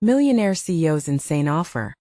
Millionaire CEO's insane offer.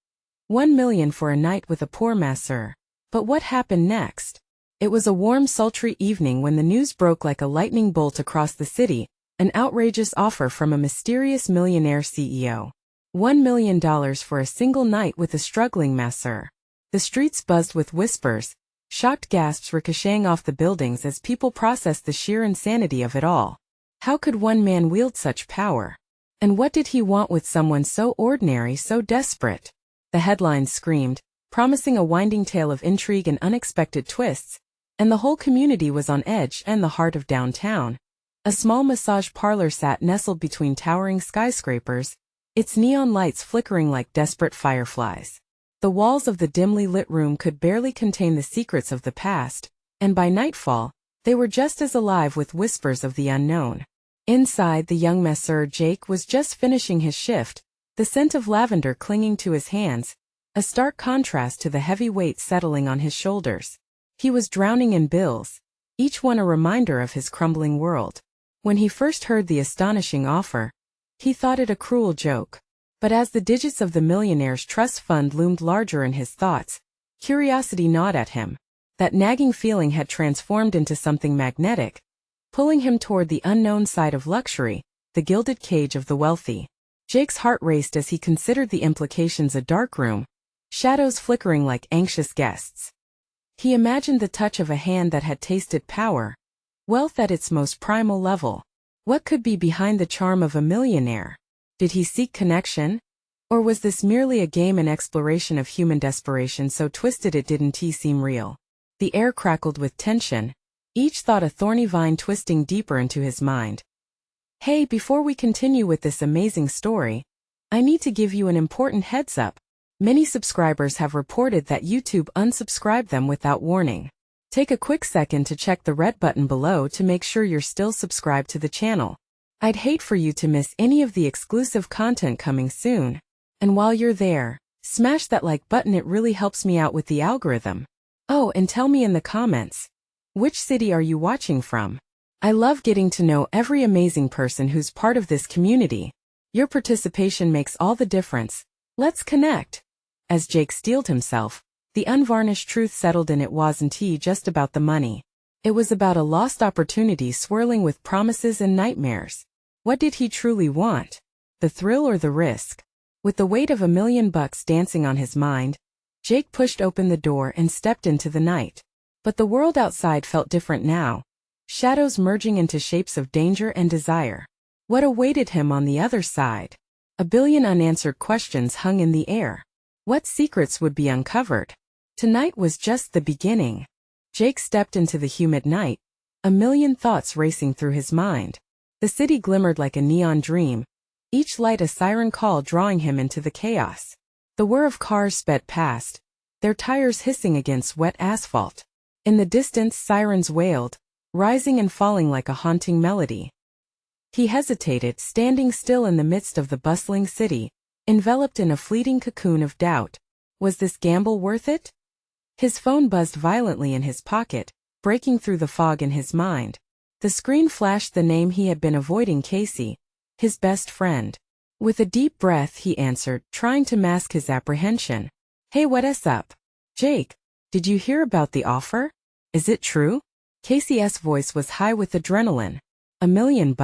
1 million for a night with a poor masseur. But what happened next? It was a warm, sultry evening when the news broke like a lightning bolt across the city, an outrageous offer from a mysterious millionaire CEO. $1 million for a single night with a struggling masseur. The streets buzzed with whispers, shocked gasps ricocheting off the buildings as people processed the sheer insanity of it all. How could one man wield such power? And what did he want with someone so ordinary, so desperate? The headlines screamed, promising a winding tale of intrigue and unexpected twists, and the whole community was on edge in the heart of downtown. A small massage parlor sat nestled between towering skyscrapers, its neon lights flickering like desperate fireflies. The walls of the dimly lit room could barely contain the secrets of the past, and by nightfall, they were just as alive with whispers of the unknown. Inside, the young masseur Jake was just finishing his shift, the scent of lavender clinging to his hands, a stark contrast to the heavy weight settling on his shoulders. He was drowning in bills, each one a reminder of his crumbling world. When he first heard the astonishing offer, he thought it a cruel joke. But as the digits of the millionaire's trust fund loomed larger in his thoughts, curiosity gnawed at him. That nagging feeling had transformed into something magnetic, pulling him toward the unknown side of luxury, the gilded cage of the wealthy. Jake's heart raced as he considered the implications: a dark room, shadows flickering like anxious guests. He imagined the touch of a hand that had tasted power, wealth at its most primal level. What could be behind the charm of a millionaire? Did he seek connection? Or was this merely a game and exploration of human desperation so twisted it didn't seem real? The air crackled with tension, each thought a thorny vine twisting deeper into his mind. Hey, before we continue with this amazing story, I need to give you an important heads up. Many subscribers have reported that YouTube unsubscribed them without warning. Take a quick second to check the red button below to make sure you're still subscribed to the channel. I'd hate for you to miss any of the exclusive content coming soon. And while you're there, smash that like button, it really helps me out with the algorithm. Oh, and tell me in the comments, which city are you watching from? I love getting to know every amazing person who's part of this community. Your participation makes all the difference. Let's connect. As Jake steeled himself, the unvarnished truth settled in. It wasn't just about the money. It was about a lost opportunity swirling with promises and nightmares. What did he truly want? The thrill or the risk? With the weight of $1 million dancing on his mind, Jake pushed open the door and stepped into the night. But the world outside felt different now, shadows merging into shapes of danger and desire. What awaited him on the other side? A billion unanswered questions hung in the air. What secrets would be uncovered? Tonight was just the beginning. Jake stepped into the humid night, a million thoughts racing through his mind. The city glimmered like a neon dream, each light a siren call drawing him into the chaos. The whir of cars sped past, their tires hissing against wet asphalt. In the distance, sirens wailed, rising and falling like a haunting melody. He hesitated, standing still in the midst of the bustling city, enveloped in a fleeting cocoon of doubt. Was this gamble worth it? His phone buzzed violently in his pocket, breaking through the fog in his mind. The screen flashed the name he had been avoiding: Casey, his best friend. With a deep breath, he answered, trying to mask his apprehension. Hey, what's up? Jake, did you hear about the offer? Is it true? Casey's voice was high with adrenaline. $1 million?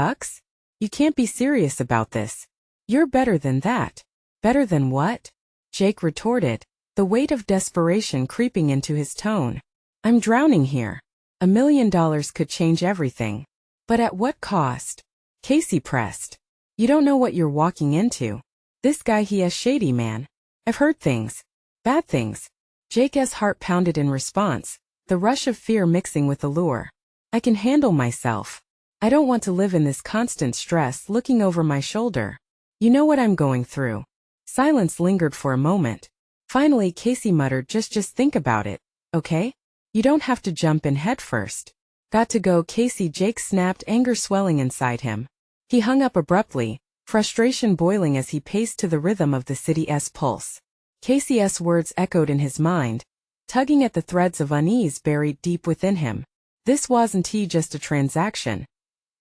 You can't be serious about this. You're better than that. Better than what? Jake retorted, the weight of desperation creeping into his tone. I'm drowning here. $1 million could change everything. But at what cost? Casey pressed. You don't know what you're walking into. This guy, he is shady, man. I've heard things. Bad things. Jake's heart pounded in response, the rush of fear mixing with allure. I can handle myself. I don't want to live in this constant stress looking over my shoulder. You know what I'm going through. Silence lingered for a moment. Finally, Casey muttered, just think about it, okay? You don't have to jump in head first. Got to go, Casey. Jake snapped, anger swelling inside him. He hung up abruptly, frustration boiling as he paced to the rhythm of the city's pulse. Casey's words echoed in his mind, tugging at the threads of unease buried deep within him. This wasn't just a transaction.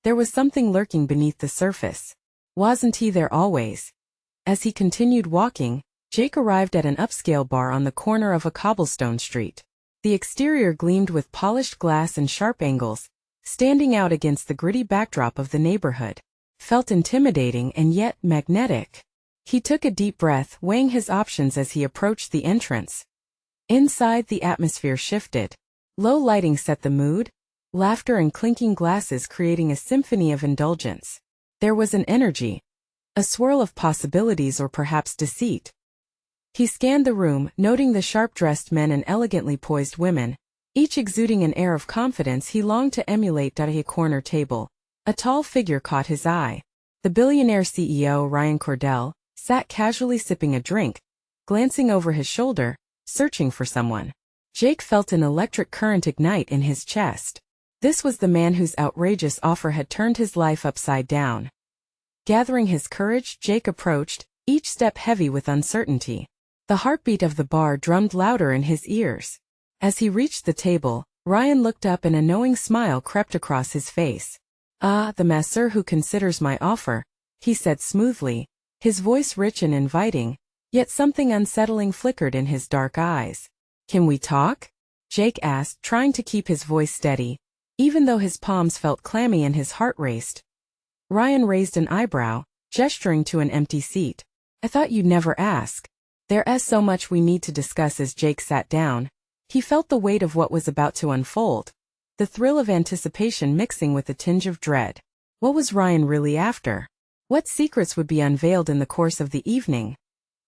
There was something lurking beneath the surface. Wasn't he there always? As he continued walking, Jake arrived at an upscale bar on the corner of a cobblestone street. The exterior gleamed with polished glass and sharp angles, standing out against the gritty backdrop of the neighborhood. Felt intimidating and yet magnetic. He took a deep breath, weighing his options as he approached the entrance. Inside, the atmosphere shifted. Low lighting set the mood, laughter and clinking glasses creating a symphony of indulgence. There was an energy, a swirl of possibilities or perhaps deceit. He scanned the room, noting the sharp-dressed men and elegantly poised women, each exuding an air of confidence he longed to emulate. At a corner table, a tall figure caught his eye. The billionaire CEO Ryan Cordell sat casually sipping a drink, glancing over his shoulder, searching for someone. Jake felt an electric current ignite in his chest. This was the man whose outrageous offer had turned his life upside down. Gathering his courage, Jake approached, each step heavy with uncertainty. The heartbeat of the bar drummed louder in his ears. As he reached the table, Ryan looked up and a knowing smile crept across his face. "Ah, the masseur who considers my offer," he said smoothly, his voice rich and inviting, yet something unsettling flickered in his dark eyes. "Can we talk?" Jake asked, trying to keep his voice steady, even though his palms felt clammy and his heart raced. Ryan raised an eyebrow, gesturing to an empty seat. "I thought you'd never ask. There's so much we need to discuss." As Jake sat down, he felt the weight of what was about to unfold, the thrill of anticipation mixing with a tinge of dread. What was Ryan really after? What secrets would be unveiled in the course of the evening?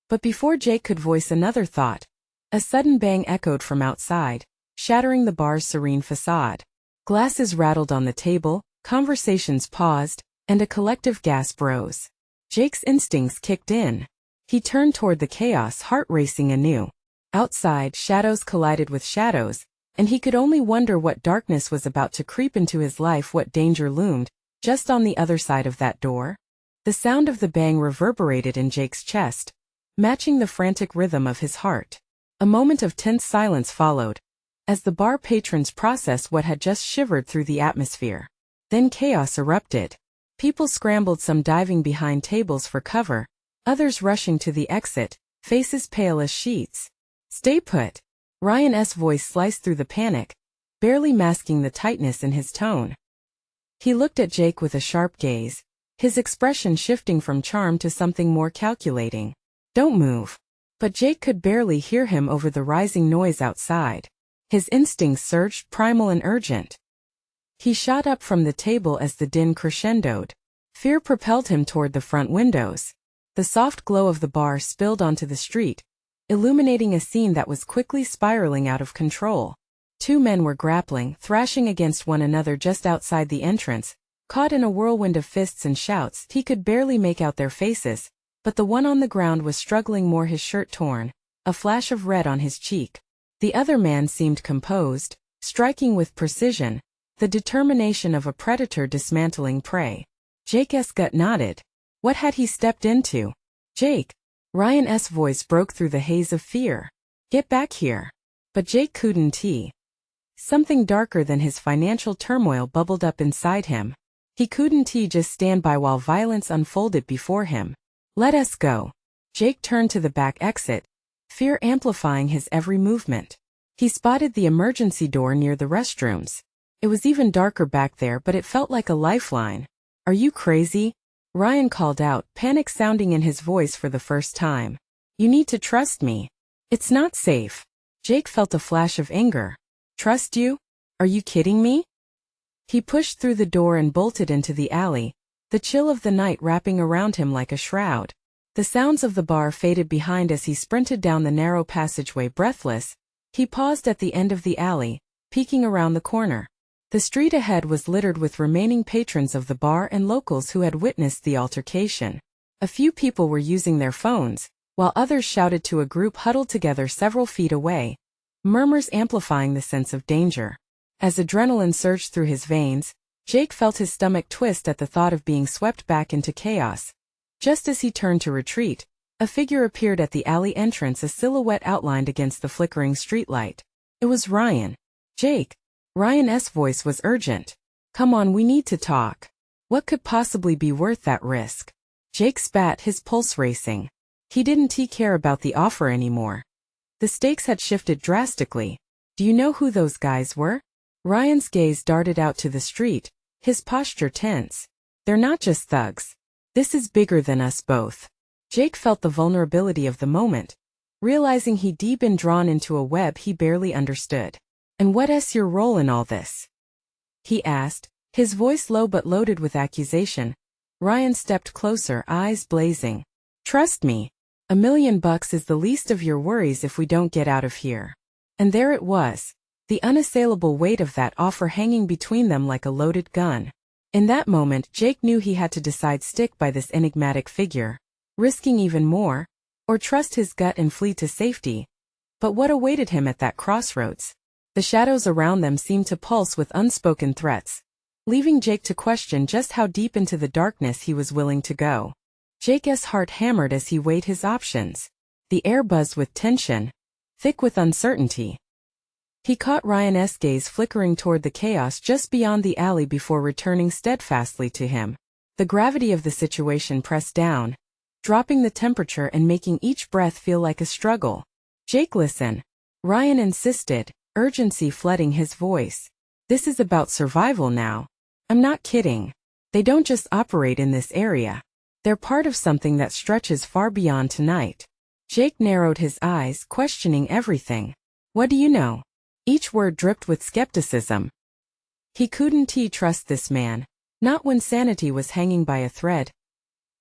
But before Jake could voice another thought, a sudden bang echoed from outside, shattering the bar's serene facade. Glasses rattled on the table, conversations paused, and a collective gasp rose. Jake's instincts kicked in. He turned toward the chaos, heart racing anew. Outside, shadows collided with shadows, and he could only wonder what darkness was about to creep into his life, what danger loomed just on the other side of that door. The sound of the bang reverberated in Jake's chest, matching the frantic rhythm of his heart. A moment of tense silence followed, as the bar patrons processed what had just shivered through the atmosphere. Then chaos erupted. People scrambled, some diving behind tables for cover, others rushing to the exit, faces pale as sheets. "Stay put." Ryan's voice sliced through the panic, barely masking the tightness in his tone. He looked at Jake with a sharp gaze, his expression shifting from charm to something more calculating. "Don't move." But Jake could barely hear him over the rising noise outside. His instincts surged, primal and urgent. He shot up from the table as the din crescendoed. Fear propelled him toward the front windows. The soft glow of the bar spilled onto the street, illuminating a scene that was quickly spiraling out of control. Two men were grappling, thrashing against one another just outside the entrance, caught in a whirlwind of fists and shouts. He could barely make out their faces, but the one on the ground was struggling more, his shirt torn, a flash of red on his cheek. The other man seemed composed, striking with precision, the determination of a predator dismantling prey. Jake's gut nodded. What had he stepped into? "Jake!" Ryan's voice broke through the haze of fear. "Get back here." But Jake couldn't. Something darker than his financial turmoil bubbled up inside him. He couldn't just stand by while violence unfolded before him. "Let us go." Jake turned to the back exit, fear amplifying his every movement. He spotted the emergency door near the restrooms. It was even darker back there, but it felt like a lifeline. "Are you crazy?" Ryan called out, panic sounding in his voice for the first time. "You need to trust me. It's not safe." Jake felt a flash of anger. "Trust you? Are you kidding me?" He pushed through the door and bolted into the alley, the chill of the night wrapping around him like a shroud. The sounds of the bar faded behind as he sprinted down the narrow passageway. Breathless, he paused at the end of the alley, peeking around the corner. The street ahead was littered with remaining patrons of the bar and locals who had witnessed the altercation. A few people were using their phones, while others shouted to a group huddled together several feet away, murmurs amplifying the sense of danger. As adrenaline surged through his veins, Jake felt his stomach twist at the thought of being swept back into chaos. Just as he turned to retreat, a figure appeared at the alley entrance, a silhouette outlined against the flickering streetlight. It was Ryan. "Jake." Ryan's voice was urgent. "Come on, we need to talk. What could possibly be worth that risk?" Jake spat, his pulse racing. He didn't care about the offer anymore. The stakes had shifted drastically. Do you know who those guys were? Ryan's gaze darted out to the street, his posture tense. They're not just thugs. This is bigger than us both. Jake felt the vulnerability of the moment, realizing he'd been drawn into a web he barely understood. And what's your role in all this? He asked, his voice low but loaded with accusation. Ryan stepped closer, eyes blazing. Trust me. $1 million is the least of your worries if we don't get out of here. And there it was, the unassailable weight of that offer hanging between them like a loaded gun. In that moment, Jake knew he had to decide: stick by this enigmatic figure, risking even more, or trust his gut and flee to safety. But what awaited him at that crossroads? The shadows around them seemed to pulse with unspoken threats, leaving Jake to question just how deep into the darkness he was willing to go. Jake's heart hammered as he weighed his options. The air buzzed with tension, thick with uncertainty. He caught Ryan's gaze flickering toward the chaos just beyond the alley before returning steadfastly to him. The gravity of the situation pressed down, dropping the temperature and making each breath feel like a struggle. Jake, listen. Ryan insisted, urgency flooding his voice. This is about survival now. I'm not kidding. They don't just operate in this area. They're part of something that stretches far beyond tonight. Jake narrowed his eyes, questioning everything. What do you know? Each word dripped with skepticism. He couldn't trust this man, not when sanity was hanging by a thread.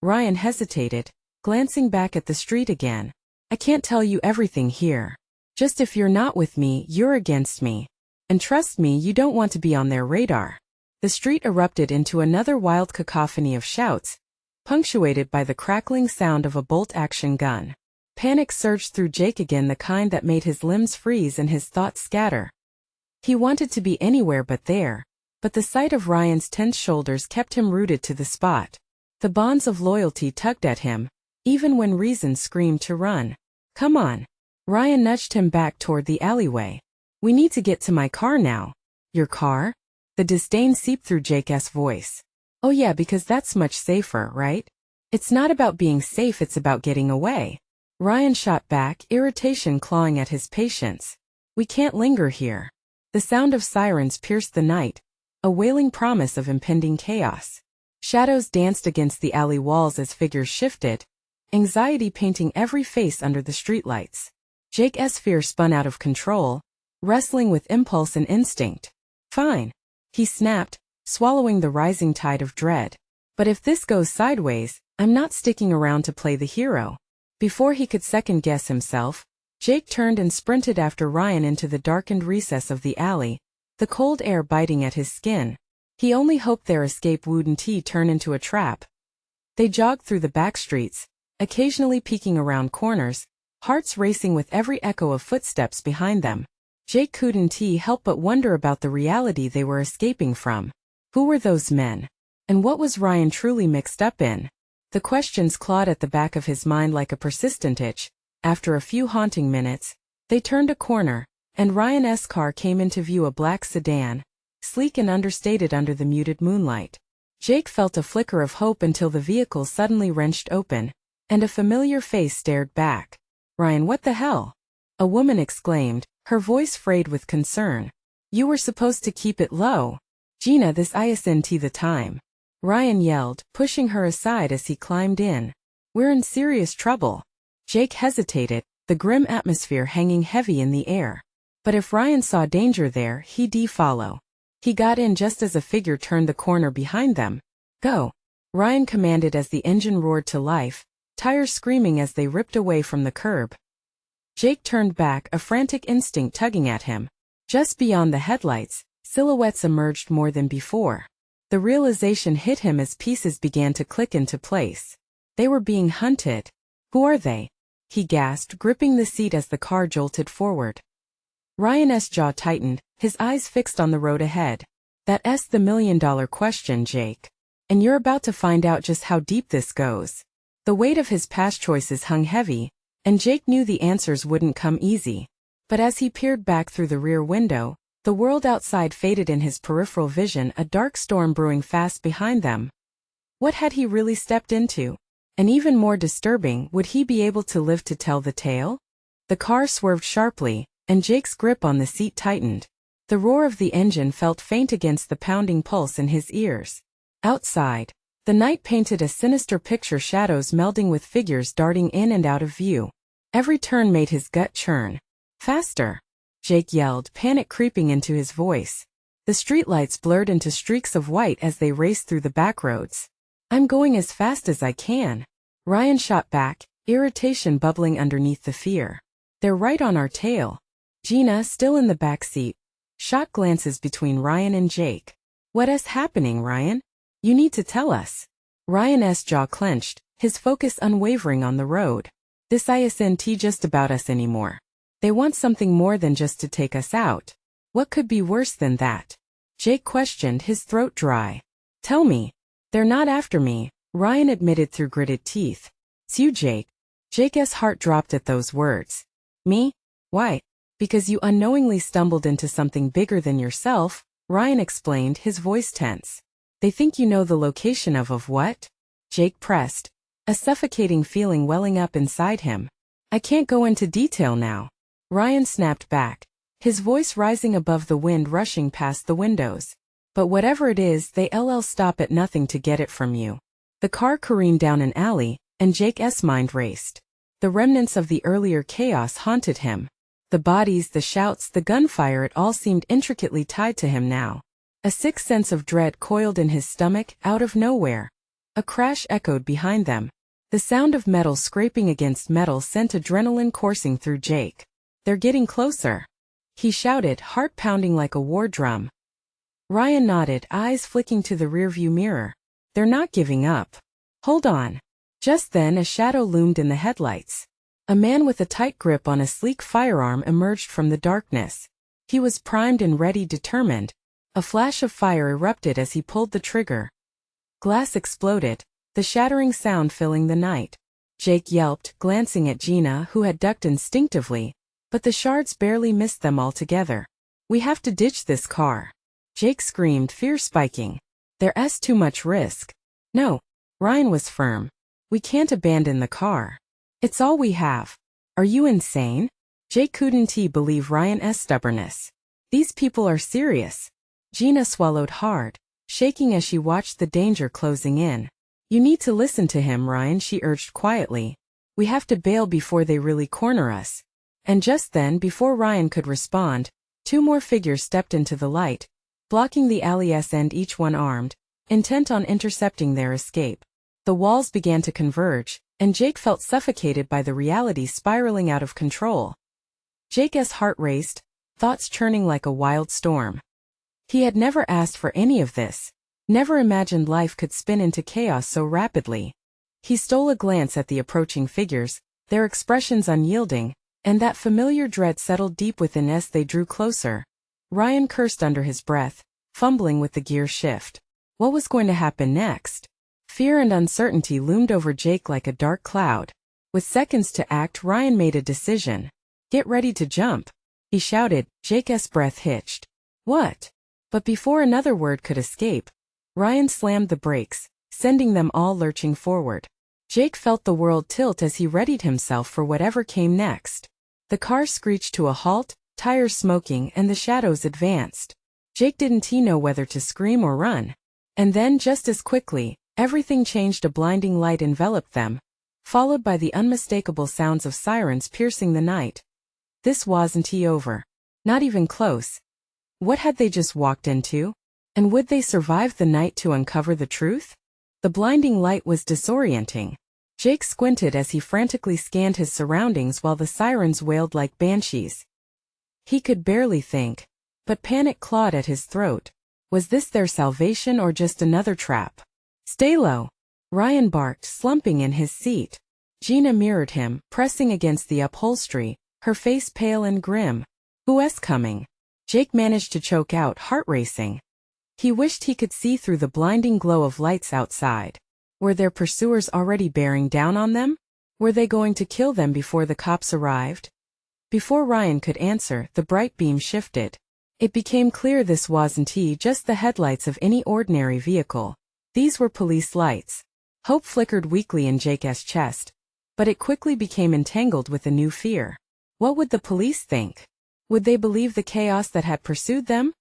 Ryan hesitated, glancing back at the street again. I can't tell you everything here. Just if you're not with me, you're against me. And trust me, you don't want to be on their radar. The street erupted into another wild cacophony of shouts, punctuated by the crackling sound of a bolt-action gun. Panic surged through Jake again, the kind that made his limbs freeze and his thoughts scatter. He wanted to be anywhere but there, but the sight of Ryan's tense shoulders kept him rooted to the spot. The bonds of loyalty tugged at him, even when reason screamed to run. Come on. Ryan nudged him back toward the alleyway. We need to get to my car now. Your car? The disdain seeped through Jake's voice. Oh yeah, because that's much safer, right? It's not about being safe, it's about getting away. Ryan shot back, irritation clawing at his patience. We can't linger here. The sound of sirens pierced the night, a wailing promise of impending chaos. Shadows danced against the alley walls as figures shifted, anxiety painting every face under the streetlights. Jake's fear spun out of control, wrestling with impulse and instinct. Fine. He snapped, swallowing the rising tide of dread. But if this goes sideways, I'm not sticking around to play the hero. Before he could second-guess himself, Jake turned and sprinted after Ryan into the darkened recess of the alley, the cold air biting at his skin. He only hoped their escape wouldn't turn into a trap. They jogged through the back streets, occasionally peeking around corners, hearts racing with every echo of footsteps behind them. Jake couldn't help but wonder about the reality they were escaping from. Who were those men? And what was Ryan truly mixed up in? The questions clawed at the back of his mind like a persistent itch. After a few haunting minutes, they turned a corner, and Ryan's car came into view, a black sedan, sleek and understated under the muted moonlight. Jake felt a flicker of hope until the vehicle suddenly wrenched open, and a familiar face stared back. Ryan, what the hell? A woman exclaimed, her voice frayed with concern. You were supposed to keep it low. Gina, this isn't the time. Ryan yelled, pushing her aside as he climbed in. We're in serious trouble. Jake hesitated, the grim atmosphere hanging heavy in the air. But if Ryan saw danger there, he'd follow. He got in just as a figure turned the corner behind them. Go. Ryan commanded as the engine roared to life, tires screaming as they ripped away from the curb. Jake turned back, a frantic instinct tugging at him. Just beyond the headlights, silhouettes emerged more than before. The realization hit him as pieces began to click into place. They were being hunted. Who are they? He gasped, gripping the seat as the car jolted forward. Ryan's jaw tightened, his eyes fixed on the road ahead. That's the million-dollar question, Jake. And you're about to find out just how deep this goes. The weight of his past choices hung heavy, and Jake knew the answers wouldn't come easy. But as he peered back through the rear window, the world outside faded in his peripheral vision, a dark storm brewing fast behind them. What had he really stepped into? And even more disturbing, would he be able to live to tell the tale? The car swerved sharply, and Jake's grip on the seat tightened. The roar of the engine felt faint against the pounding pulse in his ears. Outside, the night painted a sinister picture, shadows melding with figures darting in and out of view. Every turn made his gut churn. Faster! Jake yelled, panic creeping into his voice. The streetlights blurred into streaks of white as they raced through the backroads. I'm going as fast as I can. Ryan shot back, irritation bubbling underneath the fear. They're right on our tail. Gina, still in the back seat, shot glances between Ryan and Jake. What is happening, Ryan? You need to tell us. Ryan's jaw clenched, his focus unwavering on the road. This isn't just about us anymore. They want something more than just to take us out. What could be worse than that? Jake questioned, his throat dry. Tell me. They're not after me, Ryan admitted through gritted teeth. It's you, Jake. Jake's heart dropped at those words. Me? Why? Because you unknowingly stumbled into something bigger than yourself, Ryan explained, his voice tense. They think you know the location of what? Jake pressed, a suffocating feeling welling up inside him. I can't go into detail now. Ryan snapped back, his voice rising above the wind rushing past the windows. But whatever it is, they'll stop at nothing to get it from you. The car careened down an alley, and Jake's mind raced. The remnants of the earlier chaos haunted him. The bodies, the shouts, the gunfire, it all seemed intricately tied to him now. A sick sense of dread coiled in his stomach, out of nowhere. A crash echoed behind them. The sound of metal scraping against metal sent adrenaline coursing through Jake. They're getting closer, he shouted, heart pounding like a war drum. Ryan nodded, eyes flicking to the rearview mirror. They're not giving up. Hold on. Just then a shadow loomed in the headlights. A man with a tight grip on a sleek firearm emerged from the darkness. He was primed and ready, determined. A flash of fire erupted as he pulled the trigger. Glass exploded, the shattering sound filling the night. Jake yelped, glancing at Gina, who had ducked instinctively, but the shards barely missed them altogether. We have to ditch this car. Jake screamed, fear spiking. There's too much risk. No. Ryan was firm. We can't abandon the car. It's all we have. Are you insane? Jake couldn't believe Ryan's stubbornness. These people are serious. Gina swallowed hard, shaking as she watched the danger closing in. You need to listen to him, Ryan, she urged quietly. We have to bail before they really corner us. And just then, before Ryan could respond, two more figures stepped into the light, blocking the alley's end, each one armed, intent on intercepting their escape. The walls began to converge, and Jake felt suffocated by the reality spiraling out of control. Jake's heart raced, thoughts churning like a wild storm. He had never asked for any of this, never imagined life could spin into chaos so rapidly. He stole a glance at the approaching figures, their expressions unyielding, and that familiar dread settled deep within as they drew closer. Ryan cursed under his breath, fumbling with the gear shift. What was going to happen next? Fear and uncertainty loomed over Jake like a dark cloud. With seconds to act, Ryan made a decision. Get ready to jump, he shouted. Jake's breath hitched. What? But before another word could escape, Ryan slammed the brakes, sending them all lurching forward. Jake felt the world tilt as he readied himself for whatever came next. The car screeched to a halt, tires smoking, and the shadows advanced. Jake didn't know whether to scream or run. And then, just as quickly, everything changed. A blinding light enveloped them, followed by the unmistakable sounds of sirens piercing the night. This wasn't over. Not even close. What had they just walked into? And would they survive the night to uncover the truth? The blinding light was disorienting. Jake squinted as he frantically scanned his surroundings while the sirens wailed like banshees. He could barely think, but panic clawed at his throat. Was this their salvation or just another trap? Stay low, Ryan barked, slumping in his seat. Gina mirrored him, pressing against the upholstery, her face pale and grim. Who's coming? Jake managed to choke out, heart racing. He wished he could see through the blinding glow of lights outside. Were their pursuers already bearing down on them? Were they going to kill them before the cops arrived? Before Ryan could answer, the bright beam shifted. It became clear this wasn't just the headlights of any ordinary vehicle. These were police lights. Hope flickered weakly in Jake's chest, but it quickly became entangled with a new fear. What would the police think? Would they believe the chaos that had pursued them?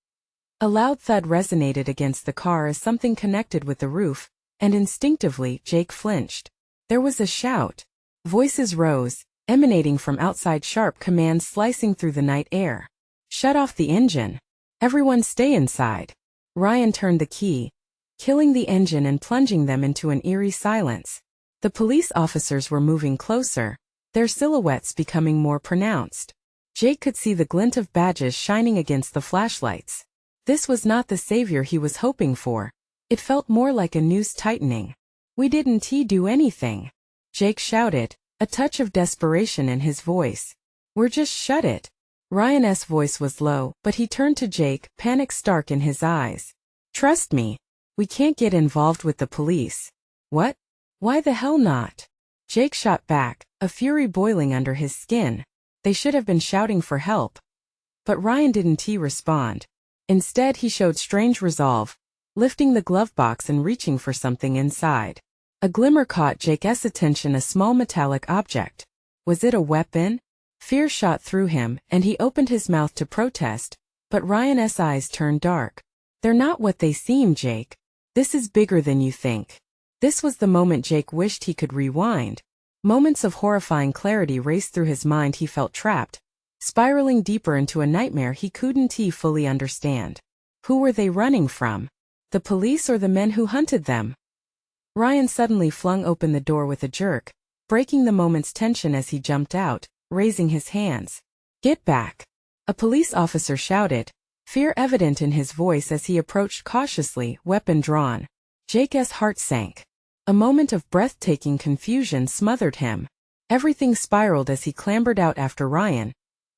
A loud thud resonated against the car as something connected with the roof, and instinctively Jake flinched. There was a shout. Voices rose, emanating from outside, sharp commands slicing through the night air. Shut off the engine. Everyone stay inside. Ryan turned the key, killing the engine and plunging them into an eerie silence. The police officers were moving closer, their silhouettes becoming more pronounced. Jake could see the glint of badges shining against the flashlights. This was not the savior he was hoping for. It felt more like a noose tightening. We didn't do anything, Jake shouted, a touch of desperation in his voice. We're just shut it. Ryan's voice was low, but he turned to Jake, panic stark in his eyes. Trust me. We can't get involved with the police. What? Why the hell not? Jake shot back, a fury boiling under his skin. They should have been shouting for help. But Ryan didn't respond. Instead he showed strange resolve, lifting the glove box and reaching for something inside. A glimmer caught Jake's attention, a small metallic object. Was it a weapon? Fear shot through him, and he opened his mouth to protest, but Ryan's eyes turned dark. They're not what they seem, Jake. This is bigger than you think. This was the moment Jake wished he could rewind. Moments of horrifying clarity raced through his mind. He felt trapped, spiraling deeper into a nightmare he couldn't fully understand. Who were they running from? The police or the men who hunted them? Ryan suddenly flung open the door with a jerk, breaking the moment's tension as he jumped out, raising his hands. Get back! A police officer shouted, fear evident in his voice as he approached cautiously, weapon drawn. Jake's heart sank. A moment of breathtaking confusion smothered him. Everything spiraled as he clambered out after Ryan,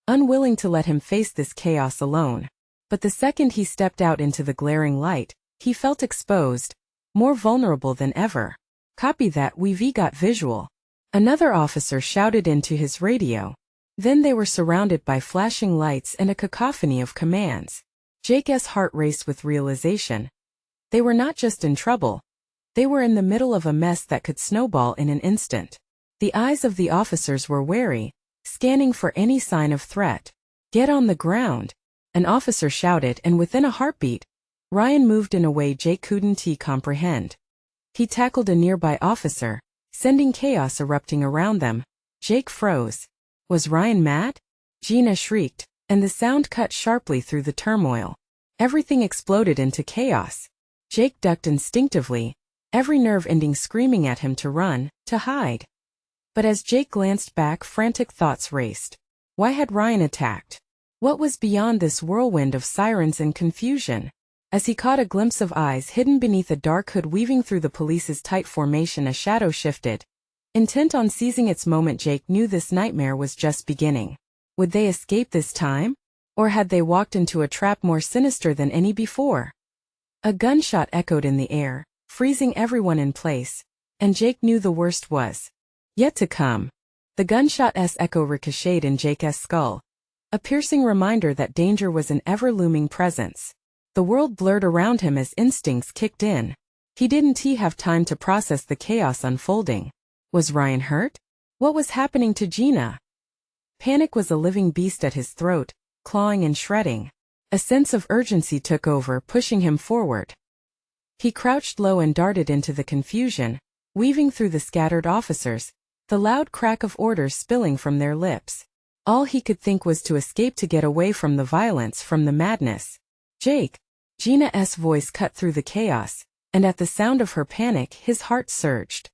unwilling to let him face this chaos alone. But the second he stepped out into the glaring light, he felt exposed, more vulnerable than ever. Copy that, we've got visual. Another officer shouted into his radio. Then they were surrounded by flashing lights and a cacophony of commands. Jake's heart raced with realization. They were not just in trouble. They were in the middle of a mess that could snowball in an instant. The eyes of the officers were wary, scanning for any sign of threat. Get on the ground, an officer shouted, and within a heartbeat, Ryan moved in a way Jake couldn't comprehend. He tackled a nearby officer, sending chaos erupting around them. Jake froze. Was Ryan mad? Gina shrieked, and the sound cut sharply through the turmoil. Everything exploded into chaos. Jake ducked instinctively, every nerve ending screaming at him to run, to hide. But as Jake glanced back, frantic thoughts raced. Why had Ryan attacked? What was beyond this whirlwind of sirens and confusion? As he caught a glimpse of eyes hidden beneath a dark hood weaving through the police's tight formation, a shadow shifted. Intent on seizing its moment, Jake knew this nightmare was just beginning. Would they escape this time? Or had they walked into a trap more sinister than any before? A gunshot echoed in the air, freezing everyone in place, and Jake knew the worst was yet to come. The gunshot's echo ricocheted in Jake's skull, a piercing reminder that danger was an ever-looming presence. The world blurred around him as instincts kicked in. He didn't have time to process the chaos unfolding. Was Ryan hurt? What was happening to Gina? Panic was a living beast at his throat, clawing and shredding. A sense of urgency took over, pushing him forward. He crouched low and darted into the confusion, weaving through the scattered officers, the loud crack of orders spilling from their lips. All he could think was to escape, to get away from the violence, from the madness. Jake! Gina's voice cut through the chaos, and at the sound of her panic, his heart surged.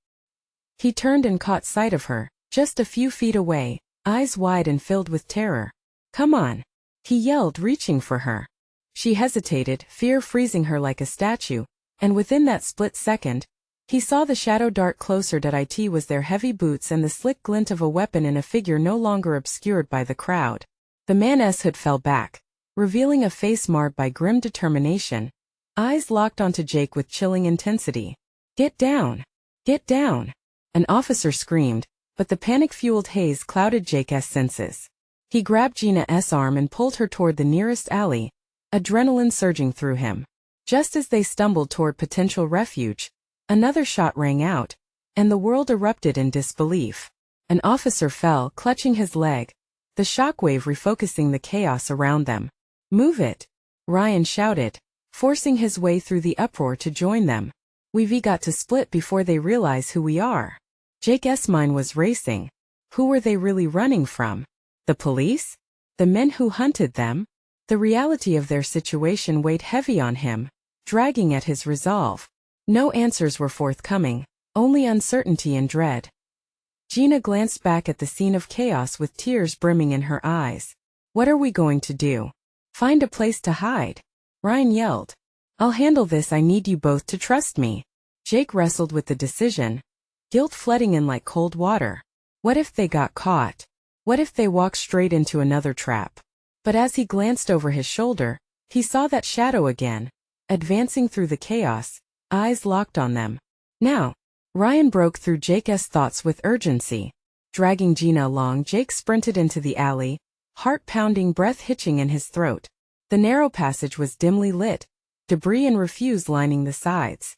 He turned and caught sight of her, just a few feet away, eyes wide and filled with terror. Come on! He yelled, reaching for her. She hesitated, fear freezing her like a statue, and within that split second, he saw the shadow dart closer. It was their heavy boots and the slick glint of a weapon in a figure no longer obscured by the crowd. The man's hood fell back, revealing a face marred by grim determination, eyes locked onto Jake with chilling intensity. Get down! Get down! An officer screamed, but the panic-fueled haze clouded Jake's senses. He grabbed Gina's arm and pulled her toward the nearest alley, adrenaline surging through him. Just as they stumbled toward potential refuge, another shot rang out, and the world erupted in disbelief. An officer fell, clutching his leg, the shockwave refocusing the chaos around them. "Move it!" Ryan shouted, forcing his way through the uproar to join them. "We've got to split before they realize who we are." Jake's mind was racing. Who were they really running from? The police? The men who hunted them? The reality of their situation weighed heavy on him, dragging at his resolve. No answers were forthcoming, only uncertainty and dread. Gina glanced back at the scene of chaos with tears brimming in her eyes. "What are we going to do?" "Find a place to hide," Ryan yelled. "I'll handle this. I need you both to trust me." Jake wrestled with the decision, guilt flooding in like cold water. What if they got caught? What if they walked straight into another trap? But as he glanced over his shoulder, he saw that shadow again, advancing through the chaos, eyes locked on them. "Now!" Ryan broke through Jake's thoughts with urgency. Dragging Gina along, Jake sprinted into the alley, heart pounding, breath hitching in his throat. The narrow passage was dimly lit, debris and refuse lining the sides.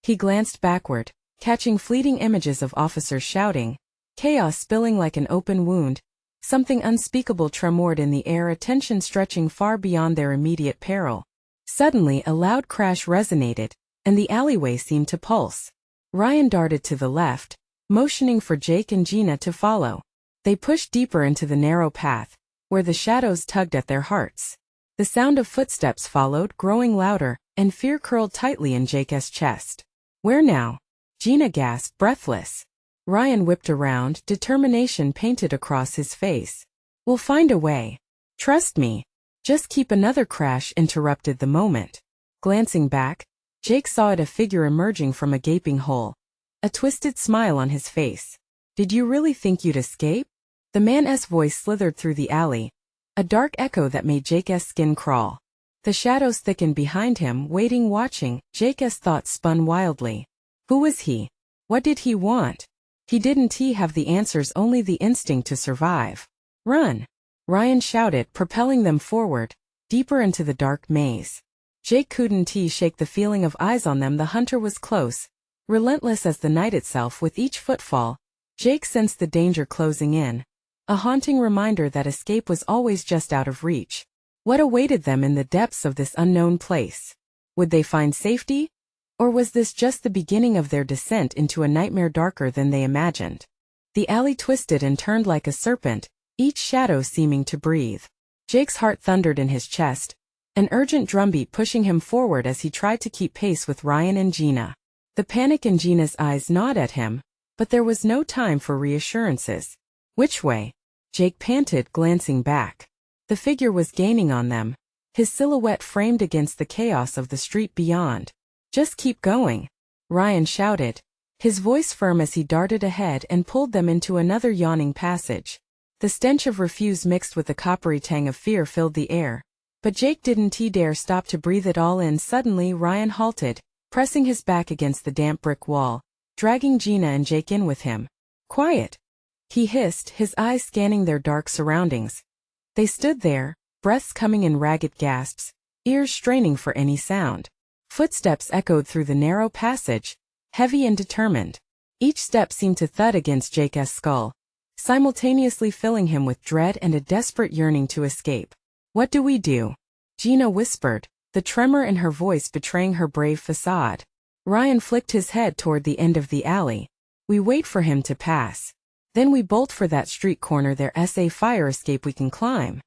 He glanced backward, catching fleeting images of officers shouting, chaos spilling like an open wound. Something unspeakable tremored in the air, a tension stretching far beyond their immediate peril. Suddenly a loud crash resonated, and the alleyway seemed to pulse. Ryan darted to the left, motioning for Jake and Gina to follow. They pushed deeper into the narrow path, where the shadows tugged at their hearts. The sound of footsteps followed, growing louder, and fear curled tightly in Jake's chest. "Where now?" Gina gasped, breathless. Ryan whipped around, determination painted across his face. "We'll find a way. Trust me." "Just keep." Another crash interrupted the moment. Glancing back, Jake saw a figure emerging from a gaping hole, a twisted smile on his face. "Did you really think you'd escape?" The man's voice slithered through the alley, a dark echo that made Jake's skin crawl. The shadows thickened behind him, waiting, watching. Jake's thoughts spun wildly. Who was he? What did he want? He didn't have the answers, only the instinct to survive. "Run!" Ryan shouted, propelling them forward, deeper into the dark maze. Jake couldn't shake the feeling of eyes on them. The hunter was close, relentless as the night itself. With each footfall, Jake sensed the danger closing in, a haunting reminder that escape was always just out of reach. What awaited them in the depths of this unknown place? Would they find safety? Or was this just the beginning of their descent into a nightmare darker than they imagined? The alley twisted and turned like a serpent, each shadow seeming to breathe. Jake's heart thundered in his chest, an urgent drumbeat pushing him forward as he tried to keep pace with Ryan and Gina. The panic in Gina's eyes gnawed at him, but there was no time for reassurances. "Which way?" Jake panted, glancing back. The figure was gaining on them, his silhouette framed against the chaos of the street beyond. "Just keep going," Ryan shouted, his voice firm as he darted ahead and pulled them into another yawning passage. The stench of refuse mixed with the coppery tang of fear filled the air, but Jake didn't dare stop to breathe it all in. Suddenly Ryan halted, pressing his back against the damp brick wall, dragging Gina and Jake in with him. "Quiet!" he hissed, his eyes scanning their dark surroundings. They stood there, breaths coming in ragged gasps, ears straining for any sound. Footsteps echoed through the narrow passage, heavy and determined. Each step seemed to thud against Jake's skull, simultaneously filling him with dread and a desperate yearning to escape. "What do we do?" Gina whispered, the tremor in her voice betraying her brave facade. Ryan flicked his head toward the end of the alley. "We wait for him to pass. Then we bolt for that street corner. There's a fire escape we can climb."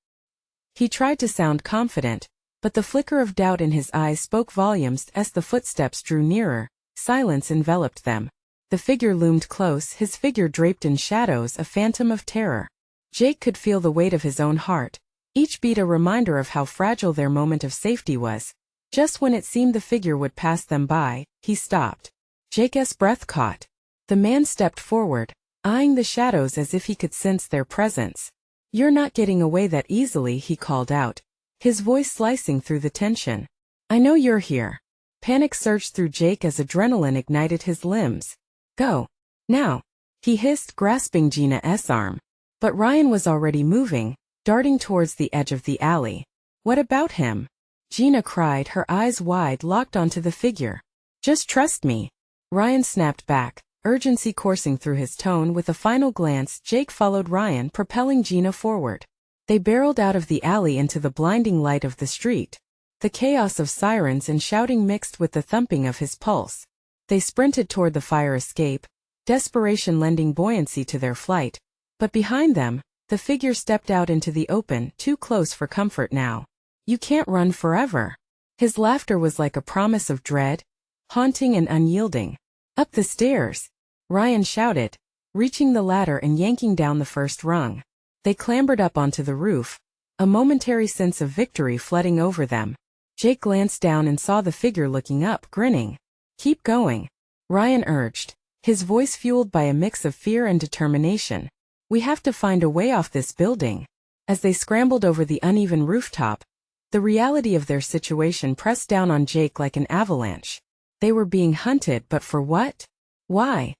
He tried to sound confident, but the flicker of doubt in his eyes spoke volumes. As the footsteps drew nearer, silence enveloped them. The figure loomed close, his figure draped in shadows, a phantom of terror. Jake could feel the weight of his own heart, each beat a reminder of how fragile their moment of safety was. Just when it seemed the figure would pass them by, he stopped. Jake's breath caught. The man stepped forward, eyeing the shadows as if he could sense their presence. "You're not getting away that easily," he called out, his voice slicing through the tension. "I know you're here." Panic surged through Jake as adrenaline ignited his limbs. "Go. Now," he hissed, grasping Gina's arm. But Ryan was already moving, darting towards the edge of the alley. "What about him?" Gina cried, her eyes wide, locked onto the figure. "Just trust me." Ryan snapped back, urgency coursing through his tone. With a final glance, Jake followed Ryan, propelling Gina forward. They barreled out of the alley into the blinding light of the street. The chaos of sirens and shouting mixed with the thumping of his pulse. They sprinted toward the fire escape, desperation lending buoyancy to their flight. But behind them, the figure stepped out into the open, too close for comfort now. You can't run forever. His laughter was like a promise of dread, haunting and unyielding. Up the stairs, Ryan shouted, reaching the ladder and yanking down the first rung. They clambered up onto the roof, a momentary sense of victory flooding over them. Jake glanced down and saw the figure looking up, grinning. Keep going, Ryan urged, his voice fueled by a mix of fear and determination. We have to find a way off this building. As they scrambled over the uneven rooftop, the reality of their situation pressed down on Jake like an avalanche. They were being hunted, but for what? Why?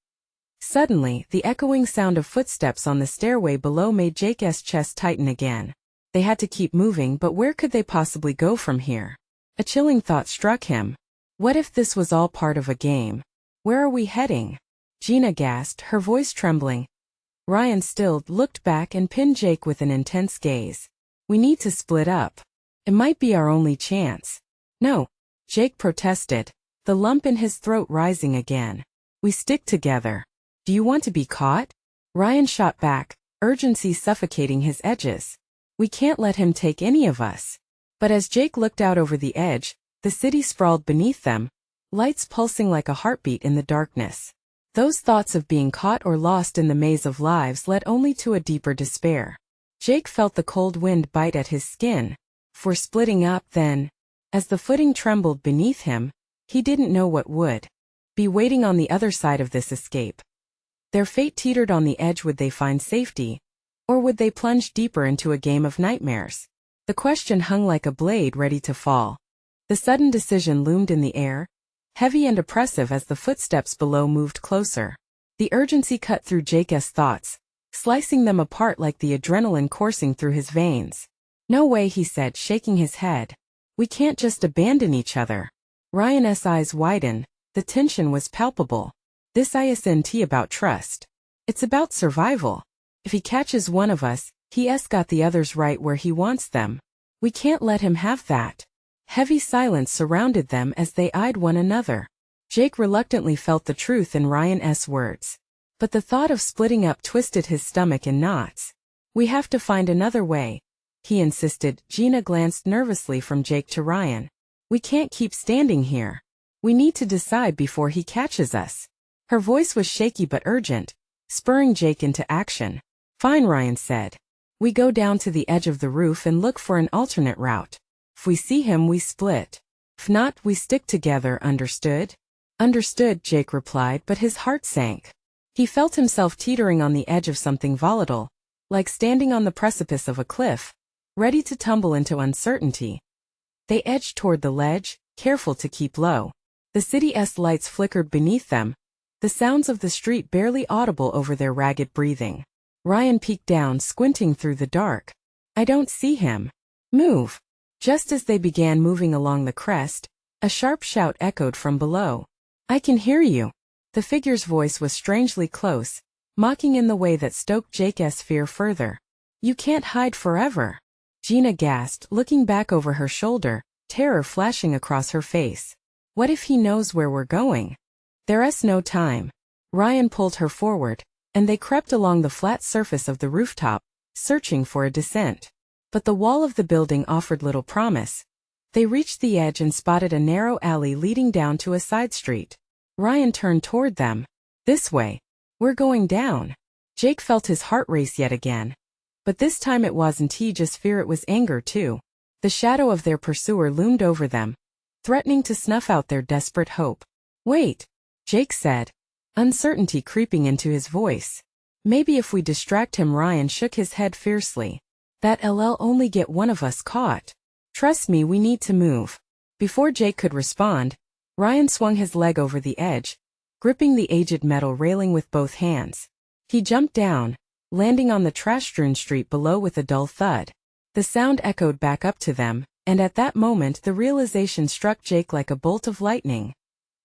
Suddenly, the echoing sound of footsteps on the stairway below made Jake's chest tighten again. They had to keep moving, but where could they possibly go from here? A chilling thought struck him. What if this was all part of a game? Where are we heading? Gina gasped, her voice trembling. Ryan stilled, looked back and pinned Jake with an intense gaze. We need to split up. It might be our only chance. No, Jake protested, the lump in his throat rising again. We stick together. Do you want to be caught? Ryan shot back, urgency suffocating his edges. We can't let him take any of us. But as Jake looked out over the edge, the city sprawled beneath them, lights pulsing like a heartbeat in the darkness. Those thoughts of being caught or lost in the maze of lives led only to a deeper despair. Jake felt the cold wind bite at his skin. For splitting up, then, as the footing trembled beneath him, he didn't know what would be waiting on the other side of this escape. Their fate teetered on the edge. Would they find safety? Or would they plunge deeper into a game of nightmares? The question hung like a blade ready to fall. The sudden decision loomed in the air, heavy and oppressive as the footsteps below moved closer. The urgency cut through Jake's thoughts, slicing them apart like the adrenaline coursing through his veins. No way, he said, shaking his head. We can't just abandon each other. Ryan's eyes widened, the tension was palpable. This isn't about trust. It's about survival. If he catches one of us, he's got the others right where he wants them. We can't let him have that. Heavy silence surrounded them as they eyed one another. Jake reluctantly felt the truth in Ryan's words. But the thought of splitting up twisted his stomach in knots. We have to find another way, he insisted. Gina glanced nervously from Jake to Ryan. We can't keep standing here. We need to decide before he catches us. Her voice was shaky but urgent, spurring Jake into action. Fine, Ryan said. We go down to the edge of the roof and look for an alternate route. If we see him, we split. If not, we stick together, understood? Understood, Jake replied, but his heart sank. He felt himself teetering on the edge of something volatile, like standing on the precipice of a cliff, ready to tumble into uncertainty. They edged toward the ledge, careful to keep low. The city's lights flickered beneath them, the sounds of the street barely audible over their ragged breathing. Ryan peeked down, squinting through the dark. I don't see him. Move. Just as they began moving along the crest, a sharp shout echoed from below. I can hear you. The figure's voice was strangely close, mocking in the way that stoked Jake's fear further. You can't hide forever. Gina gasped, looking back over her shoulder, terror flashing across her face. What if he knows where we're going? There's no time. Ryan pulled her forward, and they crept along the flat surface of the rooftop, searching for a descent. But the wall of the building offered little promise. They reached the edge and spotted a narrow alley leading down to a side street. Ryan turned toward them. This way. We're going down. Jake felt his heart race yet again. But this time it wasn't just fear, it was anger too. The shadow of their pursuer loomed over them, threatening to snuff out their desperate hope. Wait, Jake said, uncertainty creeping into his voice. Maybe if we distract him. Ryan shook his head fiercely. That'll only get one of us caught. Trust me, we need to move. Before Jake could respond, Ryan swung his leg over the edge, gripping the aged metal railing with both hands. He jumped down, landing on the trash-strewn street below with a dull thud. The sound echoed back up to them, and at that moment the realization struck Jake like a bolt of lightning.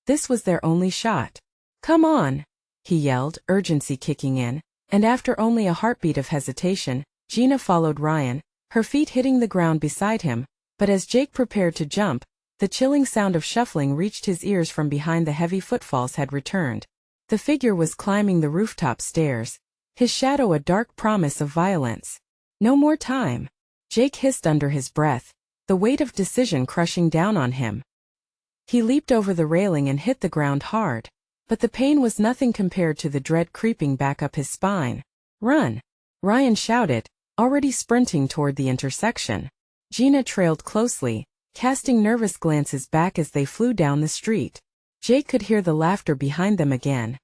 This was their only shot. Come on, he yelled, urgency kicking in, and after only a heartbeat of hesitation, Gina followed Ryan, her feet hitting the ground beside him, but as Jake prepared to jump, the chilling sound of shuffling reached his ears from behind. The heavy footfalls had returned. The figure was climbing the rooftop stairs, his shadow a dark promise of violence. No more time. Jake hissed under his breath, the weight of decision crushing down on him. He leaped over the railing and hit the ground hard, but the pain was nothing compared to the dread creeping back up his spine. Run! Ryan shouted, already sprinting toward the intersection. Gina trailed closely, casting nervous glances back as they flew down the street. Jake could hear the laughter behind them again,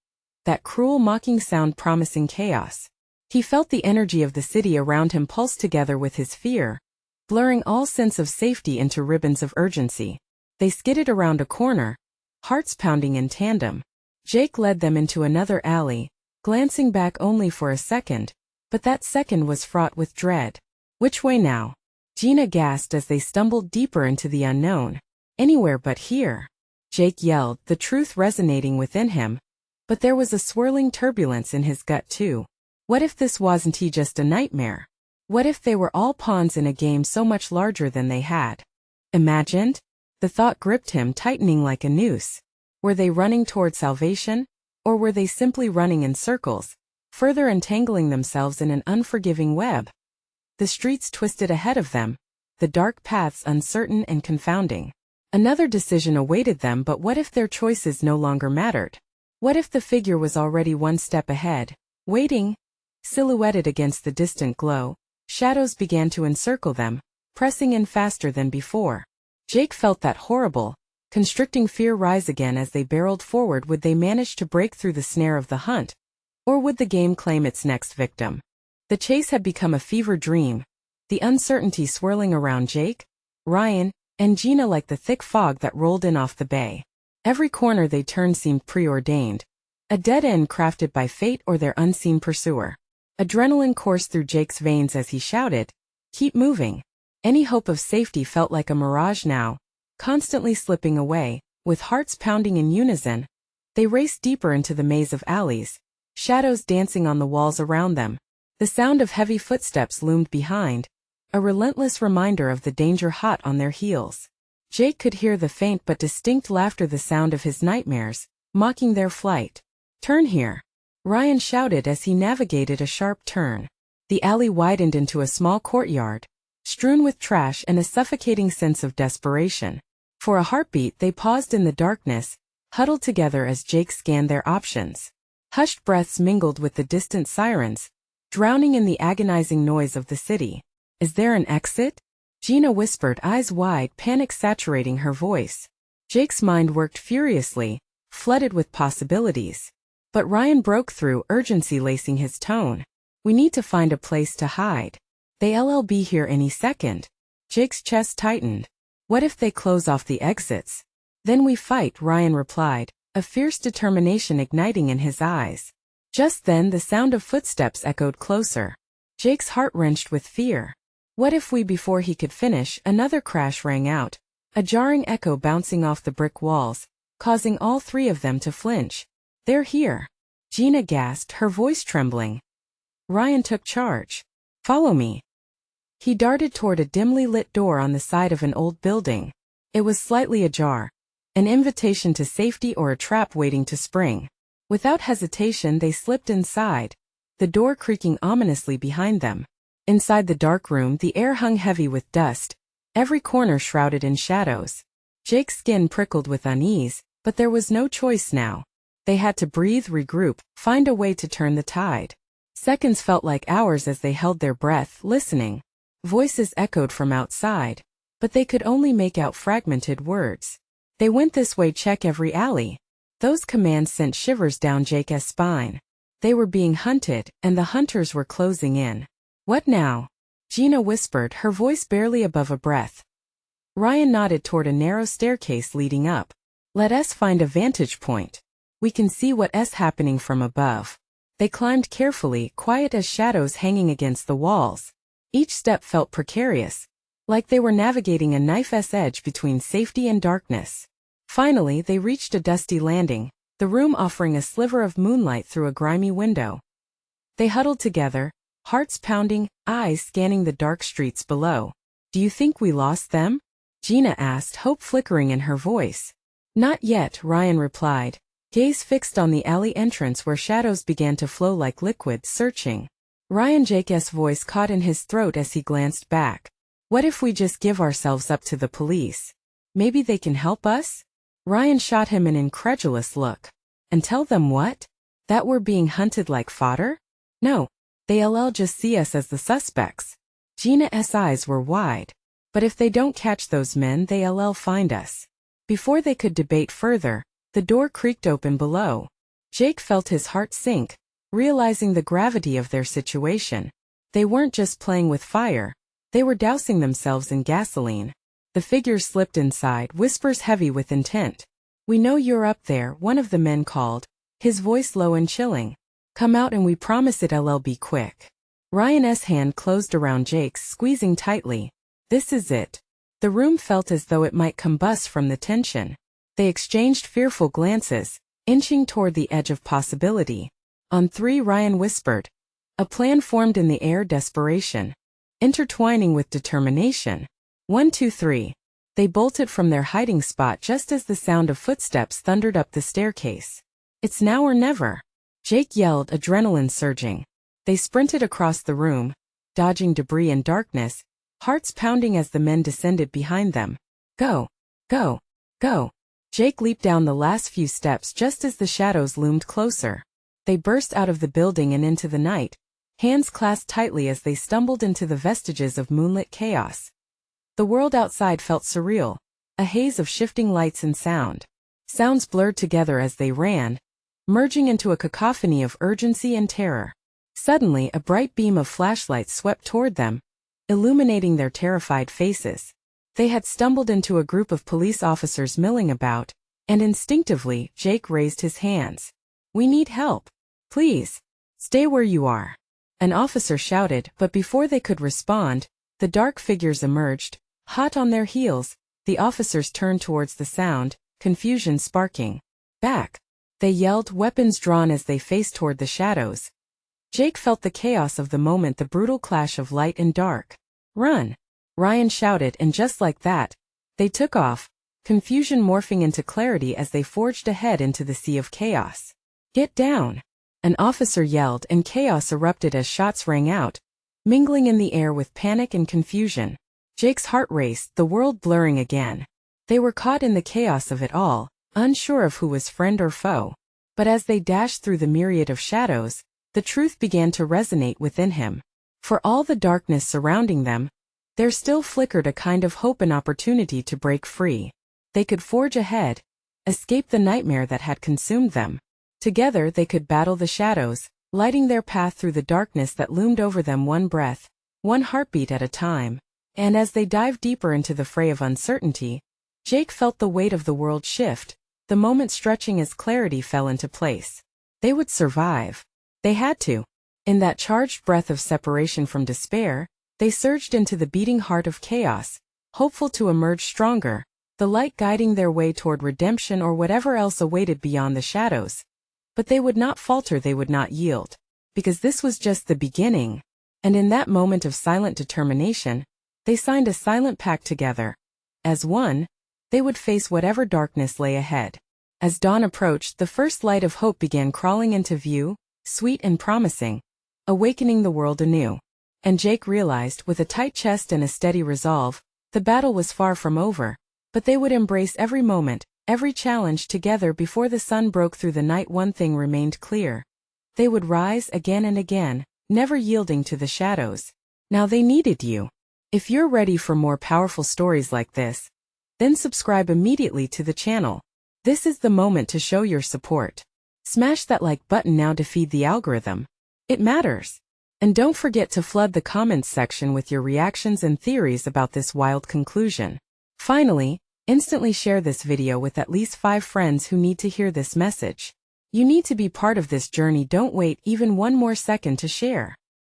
that cruel mocking sound promising chaos. He felt the energy of the city around him pulse together with his fear, blurring all sense of safety into ribbons of urgency. They skidded around a corner, hearts pounding in tandem. Jake led them into another alley, glancing back only for a second, but that second was fraught with dread. Which way now? Gina gasped as they stumbled deeper into the unknown. Anywhere but here, Jake yelled, the truth resonating within him. But there was a swirling turbulence in his gut too. What if this wasn't just a nightmare? What if they were all pawns in a game so much larger than they had imagined? The thought gripped him, tightening like a noose. Were they running toward salvation? Or were they simply running in circles, further entangling themselves in an unforgiving web? The streets twisted ahead of them, the dark paths uncertain and confounding. Another decision awaited them, but what if their choices no longer mattered? What if the figure was already one step ahead, waiting? Silhouetted against the distant glow, shadows began to encircle them, pressing in faster than before. Jake felt that horrible, constricting fear rise again as they barreled forward. Would they manage to break through the snare of the hunt? Or would the game claim its next victim? The chase had become a fever dream, the uncertainty swirling around Jake, Ryan, and Gina like the thick fog that rolled in off the bay. Every corner they turned seemed preordained, a dead end crafted by fate or their unseen pursuer. Adrenaline coursed through Jake's veins as he shouted, "Keep moving." Any hope of safety felt like a mirage now, constantly slipping away. With hearts pounding in unison, they raced deeper into the maze of alleys, shadows dancing on the walls around them. The sound of heavy footsteps loomed behind, a relentless reminder of the danger hot on their heels. Jake could hear the faint but distinct laughter, the sound of his nightmares, mocking their flight. "Turn here," Ryan shouted as he navigated a sharp turn. The alley widened into a small courtyard, strewn with trash and a suffocating sense of desperation. For a heartbeat they paused in the darkness, huddled together as Jake scanned their options. Hushed breaths mingled with the distant sirens, drowning in the agonizing noise of the city. "Is there an exit?" Gina whispered, eyes wide, panic saturating her voice. Jake's mind worked furiously, flooded with possibilities. But Ryan broke through, urgency lacing his tone. "We need to find a place to hide. They'll be here any second." Jake's chest tightened. "What if they close off the exits? Then we fight," Ryan replied, a fierce determination igniting in his eyes. Just then the sound of footsteps echoed closer. Jake's heart wrenched with fear. What if we? Before he could finish, another crash rang out, a jarring echo bouncing off the brick walls, causing all three of them to flinch. "They're here," Gina gasped, her voice trembling. Ryan took charge. "Follow me." He darted toward a dimly lit door on the side of an old building. It was slightly ajar, an invitation to safety or a trap waiting to spring. Without hesitation they slipped inside, the door creaking ominously behind them. Inside the dark room the air hung heavy with dust, every corner shrouded in shadows. Jake's skin prickled with unease, but there was no choice now. They had to breathe, regroup, find a way to turn the tide. Seconds felt like hours as they held their breath, listening. Voices echoed from outside, but they could only make out fragmented words. "They went this way, check every alley." Those commands sent shivers down Jake's spine. They were being hunted, and the hunters were closing in. "What now?" Gina whispered, her voice barely above a breath. Ryan nodded toward a narrow staircase leading up. "Let us find a vantage point. We can see what's happening from above." They climbed carefully, quiet as shadows hanging against the walls. Each step felt precarious, like they were navigating a knife's edge between safety and darkness. Finally they reached a dusty landing, the room offering a sliver of moonlight through a grimy window. They huddled together, hearts pounding, eyes scanning the dark streets below. "Do you think we lost them?" Gina asked, hope flickering in her voice. "Not yet," Ryan replied, gaze fixed on the alley entrance where shadows began to flow like liquid, searching. Jake's voice caught in his throat as he glanced back. "What if we just give ourselves up to the police? Maybe they can help us?" Ryan shot him an incredulous look. "And tell them what? That we're being hunted like fodder? No, they'll just see us as the suspects." Gina's eyes were wide. "But if they don't catch those men, they'll find us." Before they could debate further, the door creaked open below. Jake felt his heart sink, realizing the gravity of their situation. They weren't just playing with fire, they were dousing themselves in gasoline. The figures slipped inside, whispers heavy with intent. "We know you're up there," one of the men called, his voice low and chilling. "Come out and we promise it'll be quick." Ryan's hand closed around Jake's, squeezing tightly. "This is it." The room felt as though it might combust from the tension. They exchanged fearful glances, inching toward the edge of possibility. "On three," Ryan whispered. A plan formed in the air, desperation intertwining with determination. 1, 2, 3. They bolted from their hiding spot just as the sound of footsteps thundered up the staircase. "It's now or never," Jake yelled, adrenaline surging. They sprinted across the room, dodging debris and darkness, hearts pounding as the men descended behind them. "Go! Go! Go!" Jake leaped down the last few steps just as the shadows loomed closer. They burst out of the building and into the night, hands clasped tightly as they stumbled into the vestiges of moonlit chaos. The world outside felt surreal, a haze of shifting lights and sound. Sounds blurred together as they ran, merging into a cacophony of urgency and terror. Suddenly, a bright beam of flashlights swept toward them, illuminating their terrified faces. They had stumbled into a group of police officers milling about, and instinctively, Jake raised his hands. "We need help. Please, stay where you are," an officer shouted, but before they could respond, the dark figures emerged, hot on their heels. The officers turned towards the sound, confusion sparking. "Back!" they yelled, weapons drawn as they faced toward the shadows. Jake felt the chaos of the moment, the brutal clash of light and dark. "Run!" Ryan shouted, and just like that, they took off, confusion morphing into clarity as they forged ahead into the sea of chaos. "Get down!" an officer yelled, and chaos erupted as shots rang out, mingling in the air with panic and confusion. Jake's heart raced, the world blurring again. They were caught in the chaos of it all, unsure of who was friend or foe. But as they dashed through the myriad of shadows, the truth began to resonate within him. For all the darkness surrounding them, there still flickered a kind of hope and opportunity to break free. They could forge ahead, escape the nightmare that had consumed them. Together they could battle the shadows, lighting their path through the darkness that loomed over them, one breath, one heartbeat at a time. And as they dived deeper into the fray of uncertainty, Jake felt the weight of the world shift, the moment stretching as clarity fell into place. They would survive. They had to. In that charged breath of separation from despair, they surged into the beating heart of chaos, hopeful to emerge stronger, the light guiding their way toward redemption or whatever else awaited beyond the shadows. But they would not falter, they would not yield, because this was just the beginning. And in that moment of silent determination, they signed a silent pact together. As one, they would face whatever darkness lay ahead. As dawn approached, the first light of hope began crawling into view, sweet and promising, awakening the world anew. And Jake realized, with a tight chest and a steady resolve, the battle was far from over, but they would embrace every moment, every challenge together before the sun broke through the night. One thing remained clear. They would rise again and again, never yielding to the shadows. Now they needed you. If you're ready for more powerful stories like this, then subscribe immediately to the channel. This is the moment to show your support. Smash that like button now to feed the algorithm. It matters. And don't forget to flood the comments section with your reactions and theories about this wild conclusion. Finally, instantly share this video with at least 5 friends who need to hear this message. You need to be part of this journey. Don't wait even one more second to share.